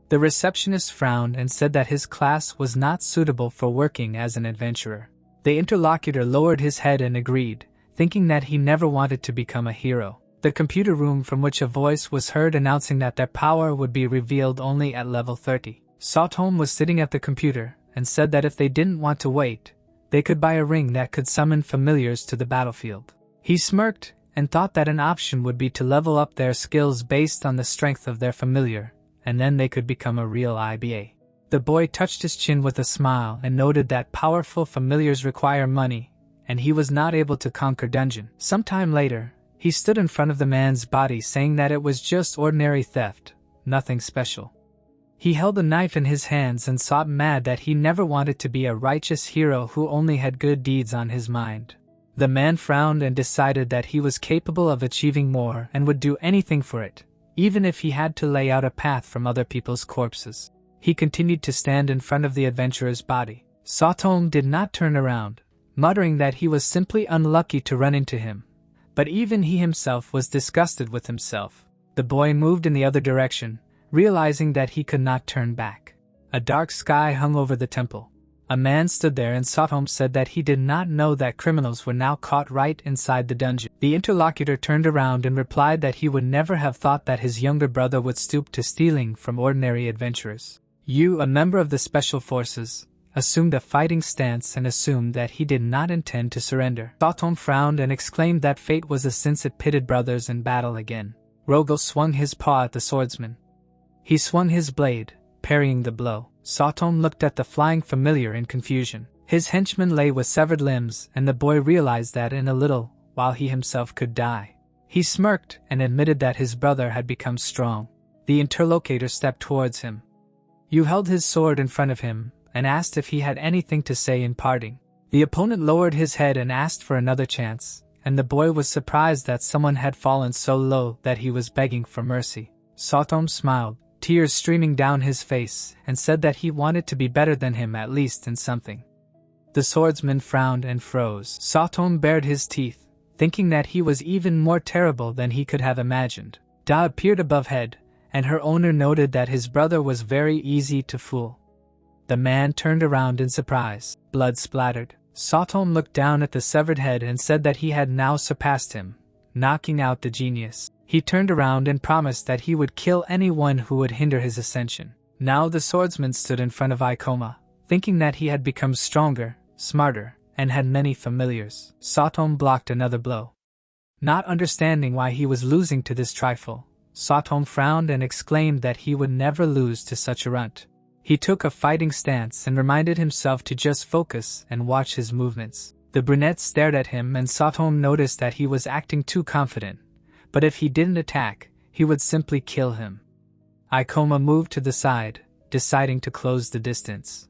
The receptionist frowned and said that his class was not suitable for working as an adventurer. The interlocutor lowered his head and agreed, thinking that he never wanted to become a hero. The computer room, from which a voice was heard announcing that their power would be revealed only at level 30. Satom was sitting at the computer and said that if they didn't want to wait, they could buy a ring that could summon familiars to the battlefield. He smirked and thought that an option would be to level up their skills based on the strength of their familiar, and then they could become a real IBA. The boy touched his chin with a smile and noted that powerful familiars require money, and he was not able to conquer dungeon. Sometime later, he stood in front of the man's body saying that it was just ordinary theft, nothing special. He held a knife in his hands and sobbed mad that he never wanted to be a righteous hero who only had good deeds on his mind. The man frowned and decided that he was capable of achieving more and would do anything for it, even if he had to lay out a path from other people's corpses. He continued to stand in front of the adventurer's body. Satom did not turn around, muttering that he was simply unlucky to run into him. But even he himself was disgusted with himself. The boy moved in the other direction, realizing that he could not turn back. A dark sky hung over the temple. A man stood there, and Satom said that he did not know that criminals were now caught right inside the dungeon. The interlocutor turned around and replied that he would never have thought that his younger brother would stoop to stealing from ordinary adventurers. You, a member of the Special Forces, assumed a fighting stance and assumed that he did not intend to surrender. Satom frowned and exclaimed that fate was a since it pitted brothers in battle again. Rogel swung his paw at the swordsman. He swung his blade, parrying the blow. Satom looked at the flying familiar in confusion. His henchman lay with severed limbs, and the boy realized that in a little while he himself could die. He smirked and admitted that his brother had become strong. The interlocutor stepped towards him. You held his sword in front of him and asked if he had anything to say in parting. The opponent lowered his head and asked for another chance, and the boy was surprised that someone had fallen so low that he was begging for mercy. Satom smiled, tears streaming down his face, and said that he wanted to be better than him, at least in something. The swordsman frowned and froze. Satom bared his teeth, thinking that he was even more terrible than he could have imagined. Da appeared above head, and her owner noted that his brother was very easy to fool. The man turned around in surprise. Blood splattered. Satom looked down at the severed head and said that he had now surpassed him, knocking out the genius. He turned around and promised that he would kill anyone who would hinder his ascension. Now the swordsman stood in front of Ikoma, thinking that he had become stronger, smarter, and had many familiars. Satom blocked another blow. Not understanding why he was losing to this trifle, Satom frowned and exclaimed that he would never lose to such a runt. He took a fighting stance and reminded himself to just focus and watch his movements. The brunette stared at him and Satom noticed that he was acting too confident, but if he didn't attack, he would simply kill him. Ikoma moved to the side, deciding to close the distance.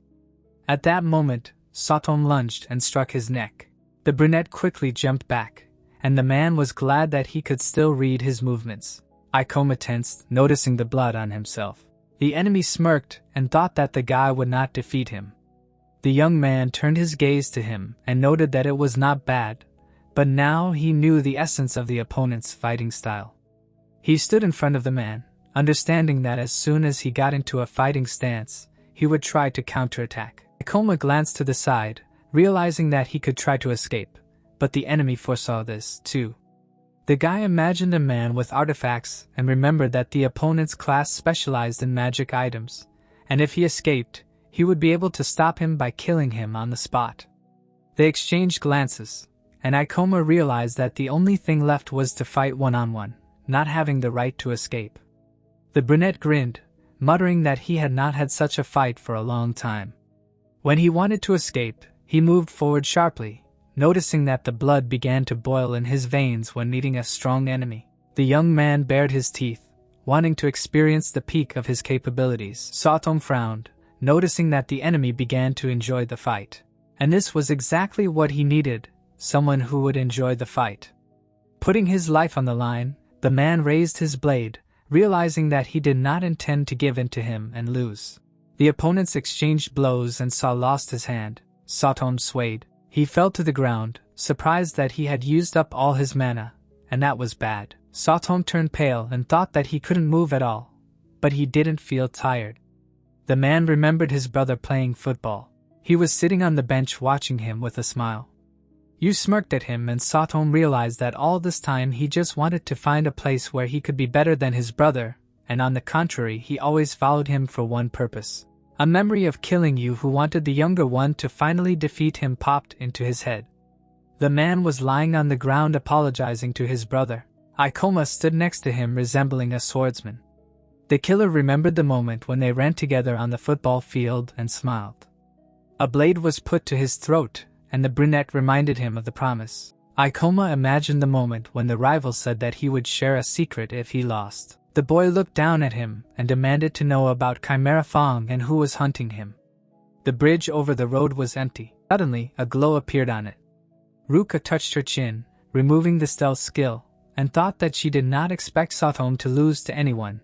At that moment, Satom lunged and struck his neck. The brunette quickly jumped back, and the man was glad that he could still read his movements. Ikoma tensed, noticing the blood on himself. The enemy smirked and thought that the guy would not defeat him. The young man turned his gaze to him and noted that it was not bad, but now he knew the essence of the opponent's fighting style. He stood in front of the man, understanding that as soon as he got into a fighting stance, he would try to counterattack. Ikoma glanced to the side, realizing that he could try to escape, but the enemy foresaw this, too. The guy imagined a man with artifacts and remembered that the opponent's class specialized in magic items, and if he escaped, he would be able to stop him by killing him on the spot. They exchanged glances, and Ikoma realized that the only thing left was to fight one-on-one, not having the right to escape. The brunette grinned, muttering that he had not had such a fight for a long time. When he wanted to escape, he moved forward sharply, noticing that the blood began to boil in his veins when meeting a strong enemy. The young man bared his teeth, wanting to experience the peak of his capabilities. Satom frowned, noticing that the enemy began to enjoy the fight. And this was exactly what he needed, someone who would enjoy the fight. Putting his life on the line, the man raised his blade, realizing that he did not intend to give in to him and lose. The opponents exchanged blows and Saw lost his hand. Satom swayed. He fell to the ground, surprised that he had used up all his mana, and that was bad. Satom turned pale and thought that he couldn't move at all, but he didn't feel tired. The man remembered his brother playing football. He was sitting on the bench watching him with a smile. You smirked at him and Satom realized that all this time he just wanted to find a place where he could be better than his brother, and on the contrary he always followed him for one purpose. A memory of killing you who wanted the younger one to finally defeat him popped into his head. The man was lying on the ground apologizing to his brother. Ikoma stood next to him resembling a swordsman. The killer remembered the moment when they ran together on the football field and smiled. A blade was put to his throat, and the brunette reminded him of the promise. Ikoma imagined the moment when the rival said that he would share a secret if he lost. The boy looked down at him and demanded to know about Chimera Fong and who was hunting him. The bridge over the road was empty. Suddenly, a glow appeared on it. Ruka touched her chin, removing the stealth skill, and thought that she did not expect Satom to lose to anyone,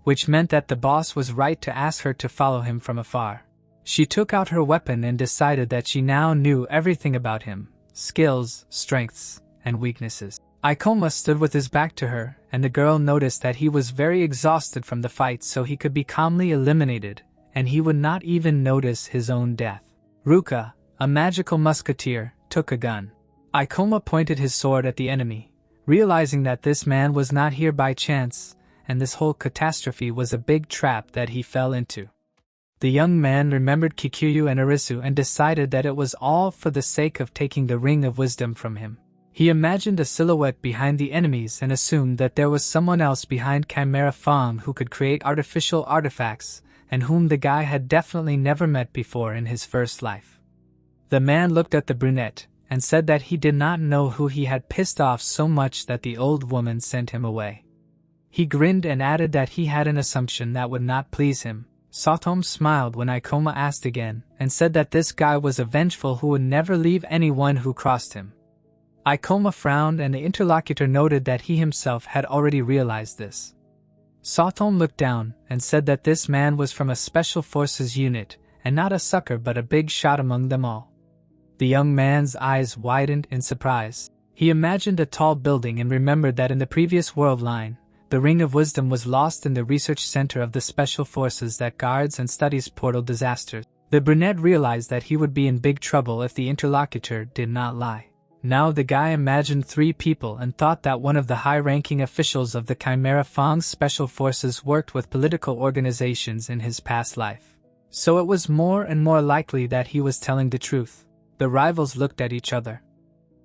which meant that the boss was right to ask her to follow him from afar. She took out her weapon and decided that she now knew everything about him, skills, strengths, and weaknesses. Ikoma stood with his back to her, and the girl noticed that he was very exhausted from the fight so he could be calmly eliminated, and he would not even notice his own death. Ruka, a magical musketeer, took a gun. Ikoma pointed his sword at the enemy, realizing that this man was not here by chance, and this whole catastrophe was a big trap that he fell into. The young man remembered Kikuyu and Arisu and decided that it was all for the sake of taking the Ring of Wisdom from him. He imagined a silhouette behind the enemies and assumed that there was someone else behind Chimera Fong who could create artificial artifacts, and whom the guy had definitely never met before in his first life. The man looked at the brunette and said that he did not know who he had pissed off so much that the old woman sent him away. He grinned and added that he had an assumption that would not please him. Satom smiled when Ikoma asked again and said that this guy was a vengeful who would never leave anyone who crossed him. Ikoma frowned and the interlocutor noted that he himself had already realized this. Satom looked down and said that this man was from a special forces unit and not a sucker but a big shot among them all. The young man's eyes widened in surprise. He imagined a tall building and remembered that in the previous world line, the Ring of Wisdom was lost in the research center of the special forces that guards and studies portal disasters. The brunette realized that he would be in big trouble if the interlocutor did not lie. Now the guy imagined 3 people and thought that one of the high-ranking officials of the Chimera Fong's special forces worked with political organizations in his past life. So it was more and more likely that he was telling the truth. The rivals looked at each other.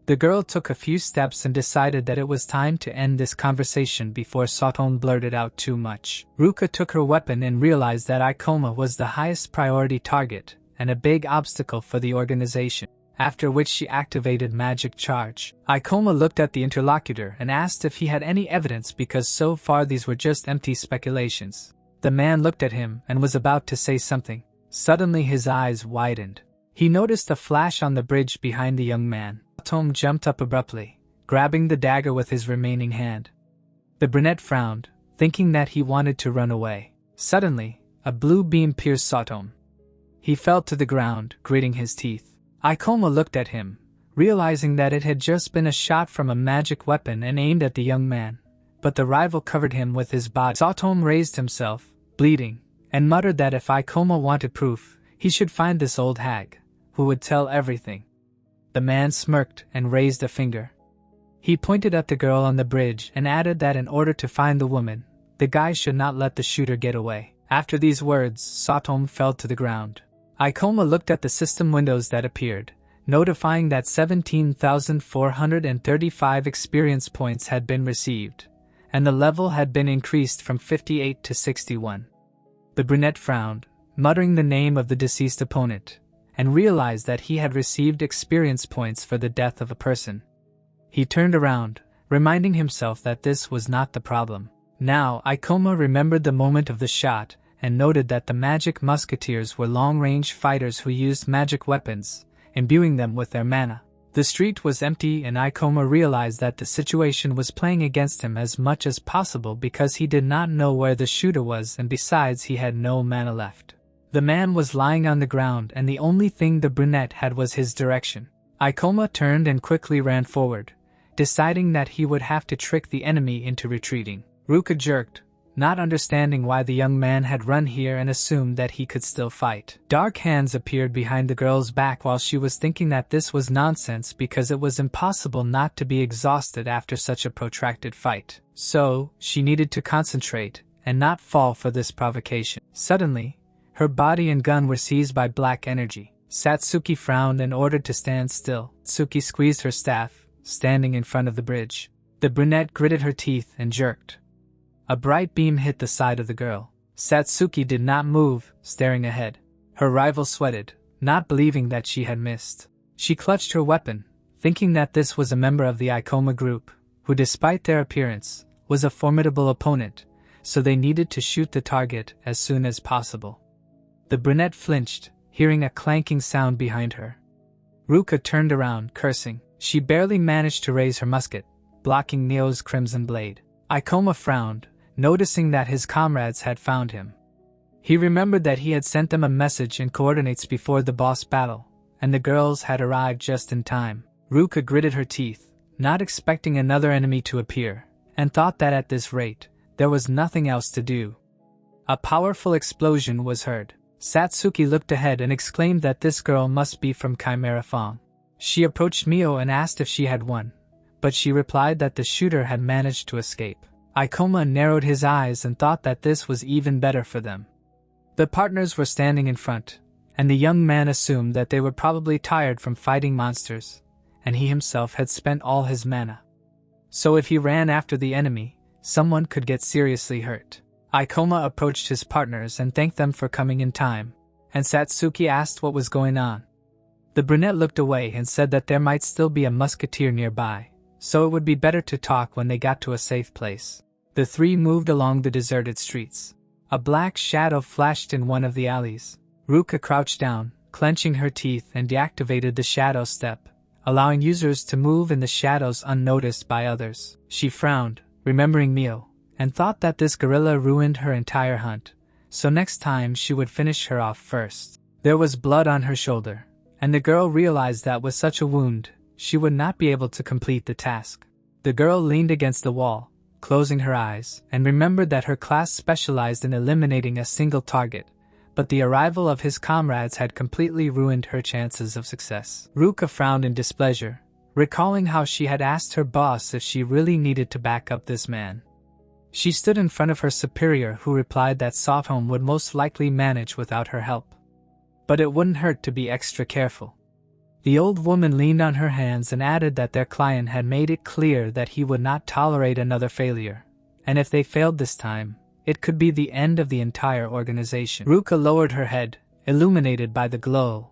The girl took a few steps and decided that it was time to end this conversation before Soton blurted out too much. Ruka took her weapon and realized that Ikoma was the highest priority target and a big obstacle for the organization, after which she activated Magic Charge. Ikoma looked at the interlocutor and asked if he had any evidence because so far these were just empty speculations. The man looked at him and was about to say something. Suddenly his eyes widened. He noticed a flash on the bridge behind the young man. Tom jumped up abruptly, grabbing the dagger with his remaining hand. The brunette frowned, thinking that he wanted to run away. Suddenly, a blue beam pierced Sotom. He fell to the ground, gritting his teeth. Ikoma looked at him, realizing that it had just been a shot from a magic weapon and aimed at the young man, but the rival covered him with his body. Sotom raised himself, bleeding, and muttered that if Ikoma wanted proof, he should find this old hag, who would tell everything. The man smirked and raised a finger. He pointed at the girl on the bridge and added that in order to find the woman, the guy should not let the shooter get away. After these words, Sotom fell to the ground. Ikoma looked at the system windows that appeared, notifying that 17,435 experience points had been received, and the level had been increased from 58 to 61. The brunette frowned, muttering the name of the deceased opponent, and realized that he had received experience points for the death of a person. He turned around, reminding himself that this was not the problem. Now Ikoma remembered the moment of the shot and noted that the magic musketeers were long-range fighters who used magic weapons, imbuing them with their mana. The street was empty and Ikoma realized that the situation was playing against him as much as possible because he did not know where the shooter was and besides he had no mana left. The man was lying on the ground and the only thing the brunette had was his direction. Ikoma turned and quickly ran forward, deciding that he would have to trick the enemy into retreating. Ruka jerked, not understanding why the young man had run here and assumed that he could still fight. Dark hands appeared behind the girl's back while she was thinking that this was nonsense because it was impossible not to be exhausted after such a protracted fight. So, she needed to concentrate and not fall for this provocation. Suddenly, her body and gun were seized by black energy. Satsuki frowned and ordered to stand still. Satsuki squeezed her staff, standing in front of the bridge. The brunette gritted her teeth and jerked. A bright beam hit the side of the girl. Satsuki did not move, staring ahead. Her rival sweated, not believing that she had missed. She clutched her weapon, thinking that this was a member of the Ikoma group, who despite their appearance, was a formidable opponent, so they needed to shoot the target as soon as possible. The brunette flinched, hearing a clanking sound behind her. Ruka turned around, cursing. She barely managed to raise her musket, blocking Neo's crimson blade. Ikoma frowned, noticing that his comrades had found him. He remembered that he had sent them a message and coordinates before the boss battle, and the girls had arrived just in time. Ruka gritted her teeth, not expecting another enemy to appear, and thought that at this rate, there was nothing else to do. A powerful explosion was heard. Satsuki looked ahead and exclaimed that this girl must be from Chimera Fong. She approached Mio and asked if she had won, but she replied that the shooter had managed to escape. Ikoma narrowed his eyes and thought that this was even better for them. The partners were standing in front, and the young man assumed that they were probably tired from fighting monsters, and he himself had spent all his mana. So if he ran after the enemy, someone could get seriously hurt. Ikoma approached his partners and thanked them for coming in time, and Satsuki asked what was going on. The brunette looked away and said that there might still be a musketeer nearby, so it would be better to talk when they got to a safe place. The three moved along the deserted streets. A black shadow flashed in one of the alleys. Ruka crouched down, clenching her teeth, and deactivated the shadow step, allowing users to move in the shadows unnoticed by others. She frowned, remembering Mio, and thought that this gorilla ruined her entire hunt, so next time she would finish her off first. There was blood on her shoulder, and the girl realized that with such a wound, she would not be able to complete the task. The girl leaned against the wall, closing her eyes, and remembered that her class specialized in eliminating a single target, but the arrival of his comrades had completely ruined her chances of success. Ruka frowned in displeasure, recalling how she had asked her boss if she really needed to back up this man. She stood in front of her superior, who replied that Sophom would most likely manage without her help. But it wouldn't hurt to be extra careful. The old woman leaned on her hands and added that their client had made it clear that he would not tolerate another failure, and if they failed this time, it could be the end of the entire organization. Ruka lowered her head, illuminated by the glow,